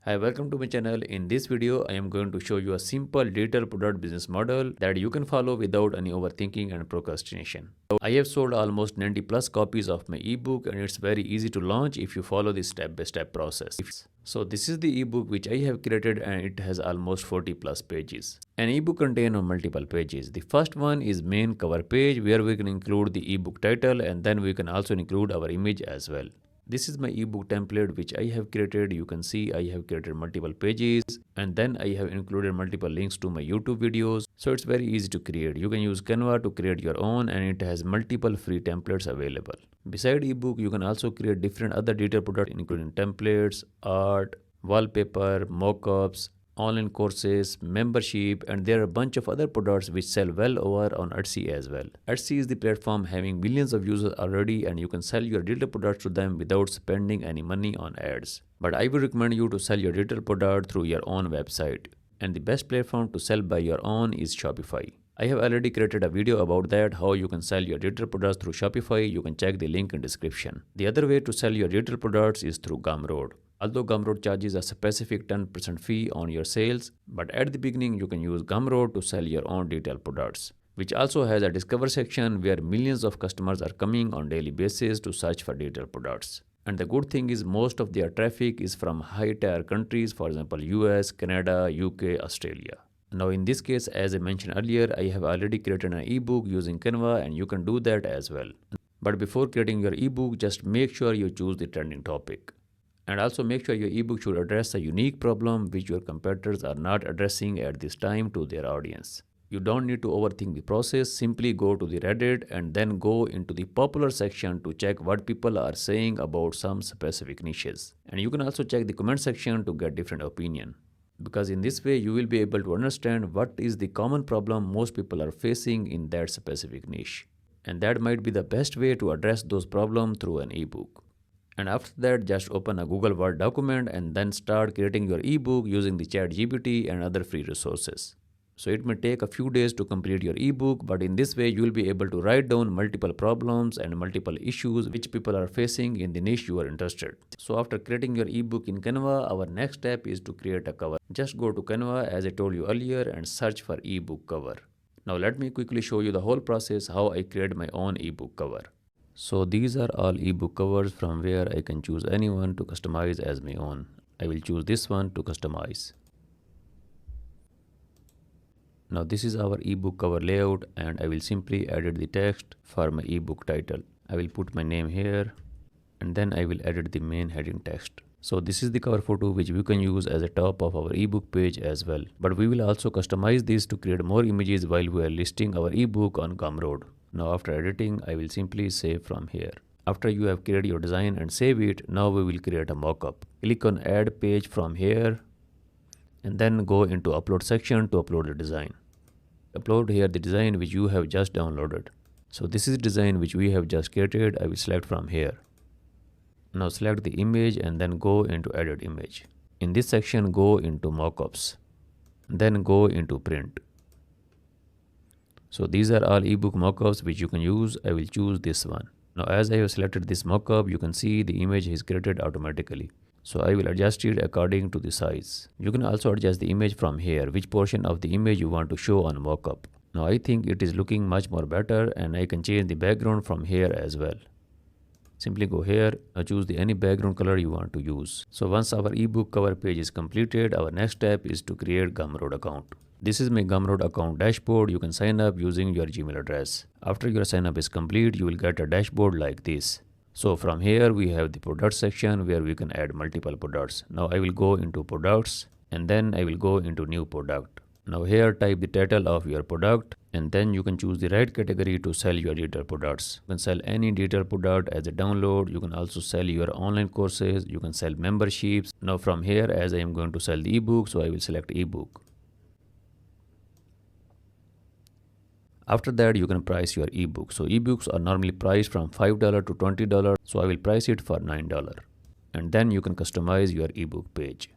Hi, welcome to my channel. In this video, I am going to show you a simple digital product business model that you can follow without any overthinking and procrastination. I have sold almost 90 plus copies of my ebook and it's very easy to launch if you follow this step-by-step process. So this is the ebook which I have created and it has almost 40 plus pages. An ebook contains multiple pages. The first one is main cover page where we can include the ebook title and then we can also include our image as well. This is my ebook template which I have created. You can see I have created multiple pages and then I have included multiple links to my YouTube videos. So it's very easy to create. You can use Canva to create your own and it has multiple free templates available. Beside ebook, you can also create different other digital products including templates, art, wallpaper, mockups, online courses, membership, and there are a bunch of other products which sell well over on Etsy as well. Etsy is the platform having millions of users already and you can sell your digital products to them without spending any money on ads. But I would recommend you to sell your digital product through your own website. And the best platform to sell by your own is Shopify. I have already created a video about that, how you can sell your digital products through Shopify. You can check the link in description. The other way to sell your digital products is through Gumroad. Although Gumroad charges a specific 10% fee on your sales, but at the beginning you can use Gumroad to sell your own digital products, which also has a discover section where millions of customers are coming on daily basis to search for digital products. And the good thing is most of their traffic is from high-tier countries, for example US, Canada, UK, Australia. Now in this case, as I mentioned earlier, I have already created an ebook using Canva and you can do that as well. But before creating your ebook, just make sure you choose the trending topic. And also make sure your ebook should address a unique problem which your competitors are not addressing at this time to their audience. You don't need to overthink the process, simply go to the Reddit and then go into the popular section to check what people are saying about some specific niches. And you can also check the comment section to get different opinion. Because in this way you will be able to understand what is the common problem most people are facing in that specific niche. And that might be the best way to address those problems through an ebook. And after that, just open a Google Word document and then start creating your ebook using the ChatGPT and other free resources. So it may take a few days to complete your ebook, but in this way you will be able to write down multiple problems and multiple issues which people are facing in the niche you are interested. So after creating your ebook in Canva, our next step is to create a cover. Just go to Canva as I told you earlier and search for ebook cover. Now let me quickly show you the whole process how I create my own ebook cover. So these are all ebook covers from where I can choose anyone to customize as my own. I will choose this one to customize. Now this is our ebook cover layout and I will simply edit the text for my ebook title. I will put my name here and then I will edit the main heading text. So this is the cover photo which we can use as a top of our ebook page as well. But we will also customize this to create more images while we are listing our ebook on Gumroad. Now after editing, I will simply save from here. After you have created your design and save it, now we will create a mockup. Click on add page from here and then go into upload section to upload the design. Upload here the design which you have just downloaded. So this is the design which we have just created. I will select from here. Now select the image and then go into edit image. In this section, go into mockups. Then go into print. So these are all ebook mockups which you can use. I will choose this one. Now as I have selected this mockup, you can see the image is created automatically. So I will adjust it according to the size. You can also adjust the image from here, which portion of the image you want to show on mockup. Now I think it is looking much more better and I can change the background from here as well. Simply go here and choose any background color you want to use. So once our ebook cover page is completed, our next step is to create Gumroad account. This is my Gumroad account dashboard. You can sign up using your Gmail address. After your sign up is complete, you will get a dashboard like this. So from here we have the product section where we can add multiple products. Now I will go into products and then I will go into new product. Now here type the title of your product and then you can choose the right category to sell your digital products. You can sell any digital product as a download. You can also sell your online courses. You can sell memberships. Now from here, as I am going to sell the ebook, so I will select ebook. After that, you can price your ebook. So ebooks are normally priced from $5 to $20. So I will price it for $9. And then you can customize your ebook page.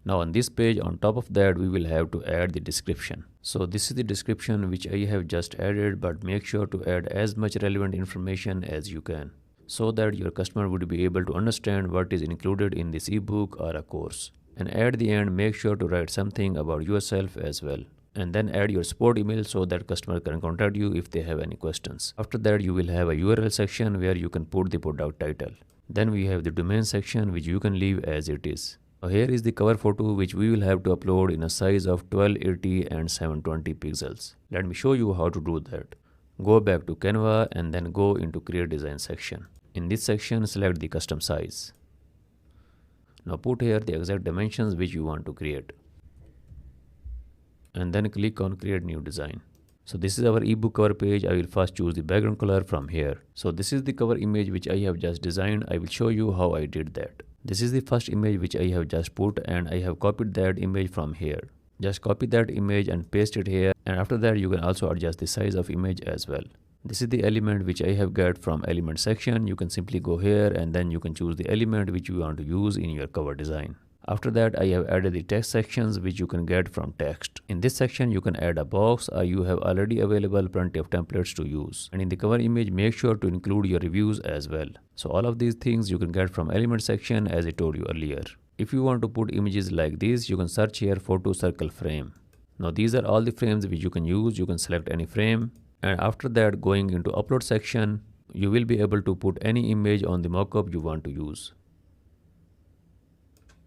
Now on this page, on top of that, we will have to add the description. So this is the description which I have just added, but make sure to add as much relevant information as you can so that your customer would be able to understand what is included in this ebook or a course. And at the end, make sure to write something about yourself as well. And then add your support email so that customer can contact you if they have any questions. After that, you will have a URL section where you can put the product title. Then we have the domain section which you can leave as it is. Now here is the cover photo which we will have to upload in a size of 1280 and 720 pixels. Let me show you how to do that. Go back to Canva and then go into Create Design section. In this section, select the custom size. Now put here the exact dimensions which you want to create. And then click on Create New Design. So this is our ebook cover page. I will first choose the background color from here. So this is the cover image which I have just designed. I will show you how I did that. This is the first image which I have just put, and I have copied that image from here. Just copy that image and paste it here, and after that you can also adjust the size of image as well. This is the element which I have got from element section. You can simply go here and then you can choose the element which you want to use in your cover design. After that, I have added the text sections which you can get from text. In this section, you can add a box, or you have already available plenty of templates to use. And in the cover image, make sure to include your reviews as well. So all of these things you can get from element section as I told you earlier. If you want to put images like this, you can search here photo circle frame. Now these are all the frames which you can use. You can select any frame. And after that, going into upload section, you will be able to put any image on the mockup you want to use.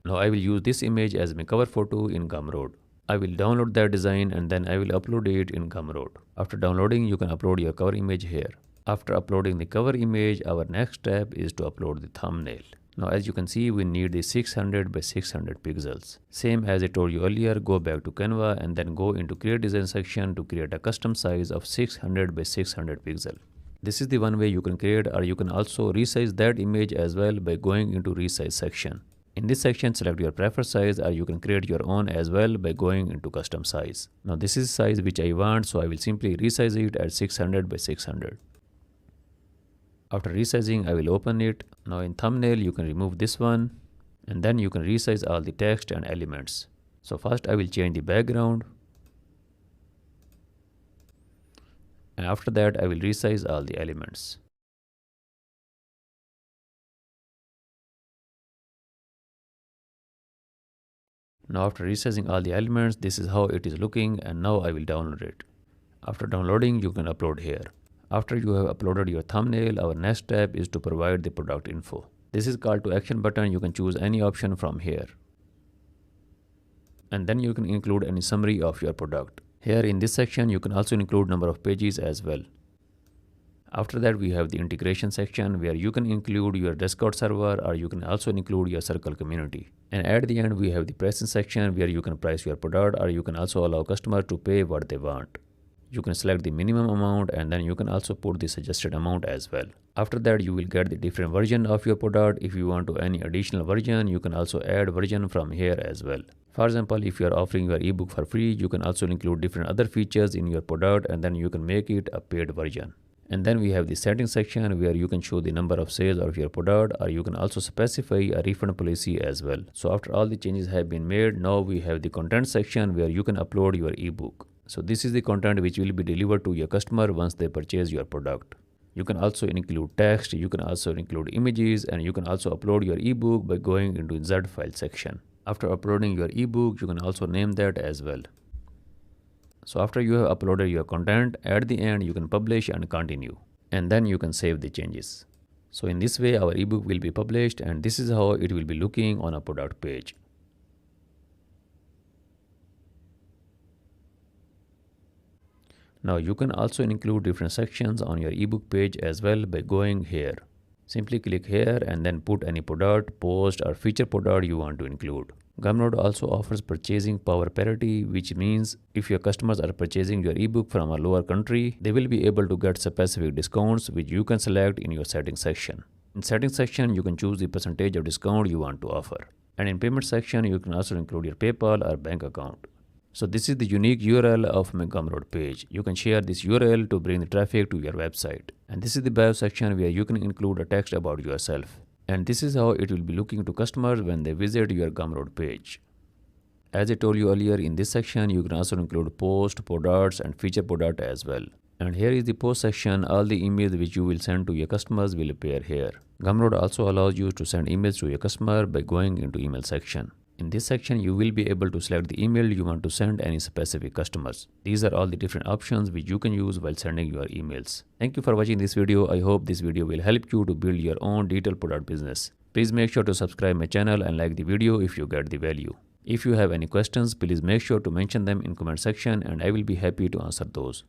Now I will use this image as my cover photo in Gumroad. I will download that design and then I will upload it in Gumroad. After downloading, you can upload your cover image here. After uploading the cover image, our next step is to upload the thumbnail. Now as you can see, we need the 600 by 600 pixels. Same as I told you earlier, go back to Canva and then go into Create Design section to create a custom size of 600 by 600 pixel. This is the one way you can create, or you can also resize that image as well by going into Resize section. In this section, select your preferred size, or you can create your own as well by going into custom size. Now this is size which I want, so I will simply resize it at 600 by 600. After resizing, I will open it. Now in thumbnail, you can remove this one, and then you can resize all the text and elements. So first I will change the background, and after that I will resize all the elements. Now after resizing all the elements, this is how it is looking, and now I will download it. After downloading, you can upload here. After you have uploaded your thumbnail, our next step is to provide the product info. This is call to action button. You can choose any option from here. And then you can include any summary of your product. Here in this section, you can also include number of pages as well. After that, we have the integration section where you can include your Discord server, or you can also include your circle community. And at the end, we have the pricing section where you can price your product, or you can also allow customers to pay what they want. You can select the minimum amount, and then you can also put the suggested amount as well. After that, you will get the different version of your product. If you want to any additional version, you can also add version from here as well. For example, if you are offering your ebook for free, you can also include different other features in your product, and then you can make it a paid version. And then we have the settings section where you can show the number of sales of your product, or you can also specify a refund policy as well. So after all the changes have been made, now we have the content section where you can upload your ebook. So this is the content which will be delivered to your customer once they purchase your product. You can also include text, you can also include images, and you can also upload your ebook by going into Z file section. After uploading your ebook, you can also name that as well. So after you have uploaded your content, at the end you can publish and continue. And then you can save the changes. So in this way our ebook will be published, and this is how it will be looking on a product page. Now you can also include different sections on your ebook page as well by going here. Simply click here and then put any product, post, or feature product you want to include. Gumroad also offers purchasing power parity, which means if your customers are purchasing your ebook from a lower country, they will be able to get specific discounts which you can select in your settings section. In settings section, you can choose the percentage of discount you want to offer. And in payment section, you can also include your PayPal or bank account. So this is the unique URL of my Gumroad page. You can share this URL to bring the traffic to your website. And this is the bio section where you can include a text about yourself. And this is how it will be looking to customers when they visit your Gumroad page. As I told you earlier, in this section, you can also include post, products, and feature product as well. And here is the post section. All the emails which you will send to your customers will appear here. Gumroad also allows you to send emails to your customer by going into email section. In this section, you will be able to select the email you want to send any specific customers. These are all the different options which you can use while sending your emails. Thank you for watching this video. I hope this video will help you to build your own digital product business. Please make sure to subscribe my channel and like the video if you get the value. If you have any questions, please make sure to mention them in comment section and I will be happy to answer those.